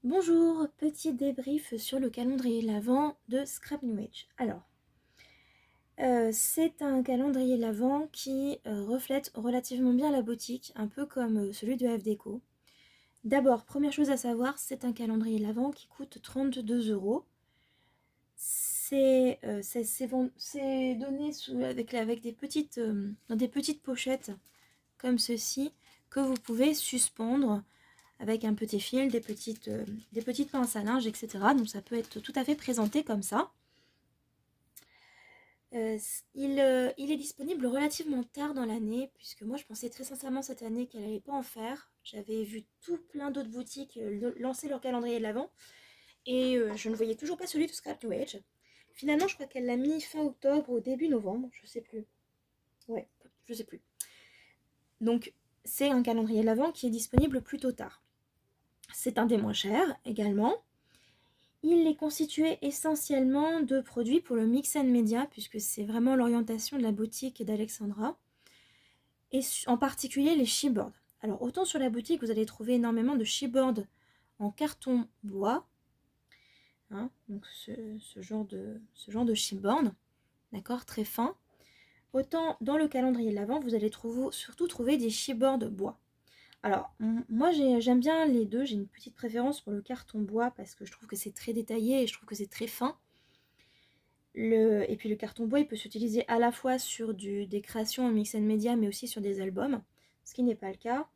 Bonjour, petit débrief sur le calendrier de l'Avent de Scrap New Age. Alors, c'est un calendrier de l'Avent qui reflète relativement bien la boutique, un peu comme celui de F Déco. D'abord, première chose à savoir, c'est un calendrier de l'Avent qui coûte 32 €. C'est donné avec des petites, dans des petites pochettes comme ceci que vous pouvez suspendre avec un petit fil, des petites pinces à linge, etc. Donc ça peut être tout à fait présenté comme ça. Il est disponible relativement tard dans l'année, puisque moi je pensais très sincèrement cette année qu'elle n'allait pas en faire. J'avais vu tout plein d'autres boutiques lancer leur calendrier de l'Avent, et je ne voyais toujours pas celui de Scrap New Age. Finalement, je crois qu'elle l'a mis fin octobre ou début novembre, je sais plus. Ouais, je sais plus. Donc c'est un calendrier de l'Avent qui est disponible plutôt tard. C'est un des moins chers également. Il est constitué essentiellement de produits pour le mix and media, puisque c'est vraiment l'orientation de la boutique d'Alexandra, et en particulier les chipboards. Alors autant sur la boutique vous allez trouver énormément de chipboards en carton bois, hein, donc ce genre de chipboard, d'accord, très fin. Autant dans le calendrier de l'Avent vous allez surtout trouver des chipboards bois. Alors, moi j'aime bien les deux, j'ai une petite préférence pour le carton bois parce que je trouve que c'est très détaillé et je trouve que c'est très fin. Et puis le carton bois il peut s'utiliser à la fois sur des créations en mix and media mais aussi sur des albums, ce qui n'est pas le cas,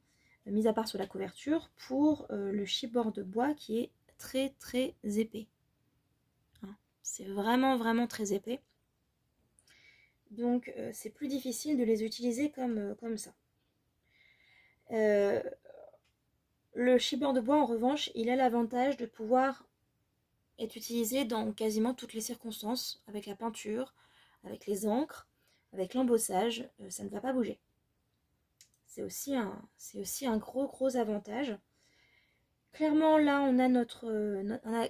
mis à part sur la couverture, pour le chipboard bois qui est très très épais. Hein, c'est vraiment très épais. Donc c'est plus difficile de les utiliser comme ça. Le chipboard de bois, en revanche, il a l'avantage de pouvoir être utilisé dans quasiment toutes les circonstances, avec la peinture, avec les encres, avec l'embossage, ça ne va pas bouger. C'est aussi un gros avantage. Clairement, là, on a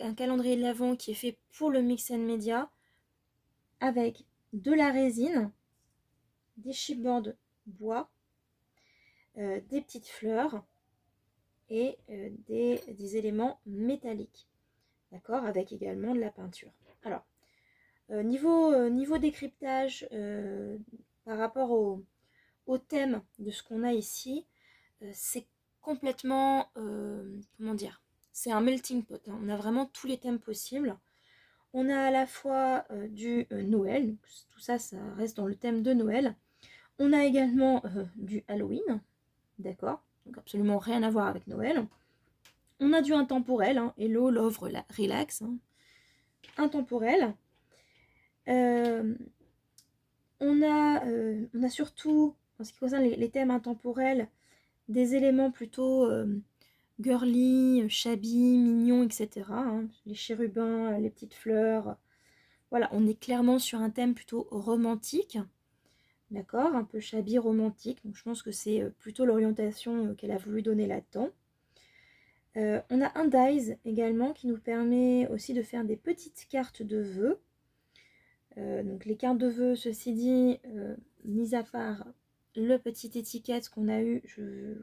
un calendrier de l'Avent qui est fait pour le mix and media, avec de la résine, des chipboards bois, des petites fleurs, et des éléments métalliques, d'accord, avec également de la peinture. Alors, niveau décryptage, par rapport au thème de ce qu'on a ici, c'est complètement, comment dire, c'est un melting pot, hein. On a vraiment tous les thèmes possibles. On a à la fois du Noël, tout ça reste dans le thème de Noël. On a également du Halloween, d'accord, donc absolument rien à voir avec Noël. On a du intemporel, hein, Hello, Love, Relax, hein, intemporel. On a surtout, en ce qui concerne les thèmes intemporels, des éléments plutôt girly, shabby, mignons, etc. Hein, les chérubins, les petites fleurs. Voilà, on est clairement sur un thème plutôt romantique. D'accord, un peu shabby, romantique. Donc je pense que c'est plutôt l'orientation qu'elle a voulu donner là-dedans. On a un dies également qui nous permet aussi de faire des petites cartes de vœux. Donc les cartes de vœux, ceci dit, mis à part le petite étiquette qu'on a eu,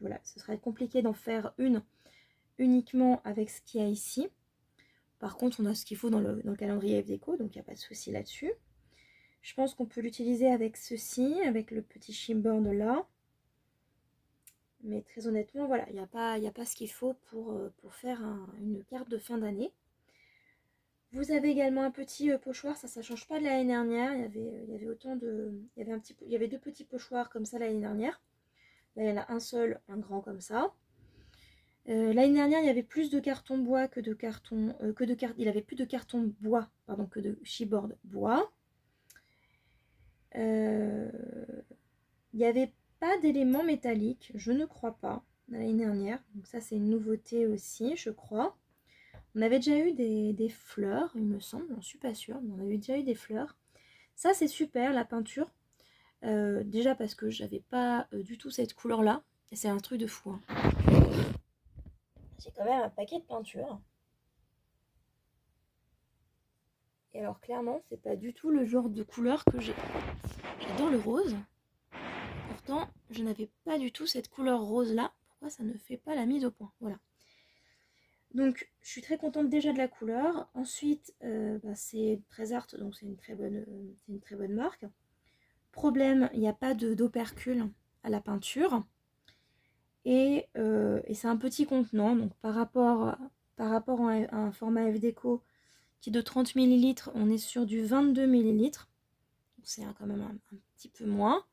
voilà, ce serait compliqué d'en faire une uniquement avec ce qu'il y a ici. Par contre, on a ce qu'il faut dans le calendrier F Déco, donc il n'y a pas de souci là-dessus. Je pense qu'on peut l'utiliser avec ceci, avec le petit chipboard là. Mais très honnêtement, voilà, il n'y a pas ce qu'il faut pour faire une carte de fin d'année. Vous avez également un petit pochoir, ça change pas de l'année dernière. Il y avait deux petits pochoirs comme ça l'année dernière. Là, il y en a un seul, un grand comme ça. L'année dernière, il y avait plus de carton bois que de carton, il avait plus de carton bois, pardon, que de chipboard bois. Il n'y avait pas d'éléments métalliques, je ne crois pas, l'année dernière. Donc ça, c'est une nouveauté aussi, je crois. On avait déjà eu des fleurs, il me semble, je ne suis pas sûre, mais on avait déjà eu des fleurs. Ça, c'est super, la peinture. Déjà parce que j'avais pas du tout cette couleur-là. Et c'est un truc de fou, hein. J'ai quand même un paquet de peinture. Et alors, clairement, c'est pas du tout le genre de couleur que j'ai. J'adore le rose. Pourtant, je n'avais pas du tout cette couleur rose-là. Pourquoi ça ne fait pas la mise au point? Voilà. Donc je suis très contente déjà de la couleur. Ensuite, bah, c'est très art, donc c'est une très bonne marque. Problème, il n'y a pas d'opercule à la peinture. Et c'est un petit contenant, donc par rapport à un format FDeco qui est de 30 millilitres, on est sur du 22 millilitres. Donc c'est quand même un petit peu moins.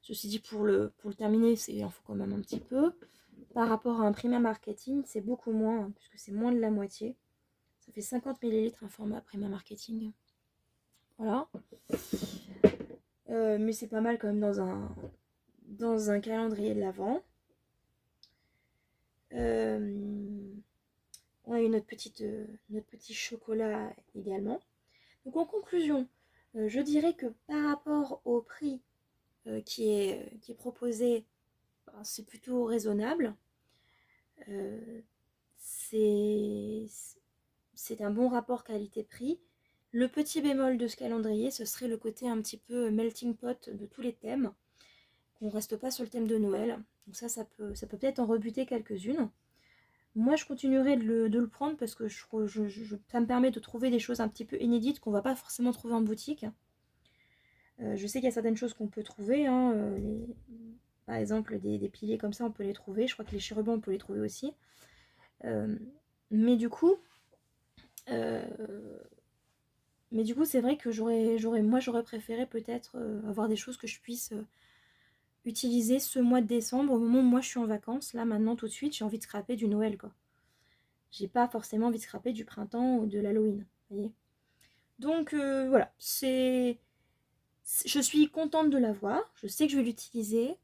Ceci dit, pour le terminer, il en faut quand même un petit peu. Par rapport à un Prima Marketing, c'est beaucoup moins, hein, puisque c'est moins de la moitié. Ça fait 50 millilitres un format Prima Marketing. Voilà. Mais c'est pas mal quand même dans un calendrier de l'Avent. On a eu notre petit chocolat également. Donc en conclusion, je dirais que par rapport au prix qui est proposé, ben, c'est plutôt raisonnable. Euh, c'est un bon rapport qualité-prix. Le petit bémol de ce calendrier, ce serait le côté un petit peu melting pot de tous les thèmes, qu'on ne reste pas sur le thème de Noël. Donc ça peut peut-être en rebuter quelques-unes. Moi, je continuerai de le prendre parce que ça me permet de trouver des choses un petit peu inédites qu'on ne va pas forcément trouver en boutique. Je sais qu'il y a certaines choses qu'on peut trouver, hein, par exemple des piliers comme ça, on peut les trouver. Je crois que les chérubins, on peut les trouver aussi. Euh, mais du coup, euh, c'est vrai que j'aurais préféré peut-être avoir des choses que je puisse utiliser ce mois de décembre, au moment où moi je suis en vacances. Là, maintenant, tout de suite, j'ai envie de scraper du Noël, quoi. J'ai pas forcément envie de scraper du printemps ou de l'Halloween, vous voyez. Donc voilà, je suis contente de l'avoir. Je sais que je vais l'utiliser,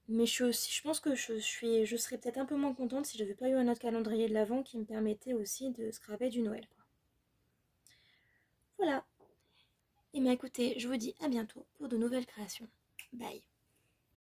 mais je pense que je serais peut-être un peu moins contente si j'avais pas eu un autre calendrier de l'Avent qui me permettait aussi de scraper du Noël, quoi. Voilà. Et bien écoutez, je vous dis à bientôt pour de nouvelles créations. Bye.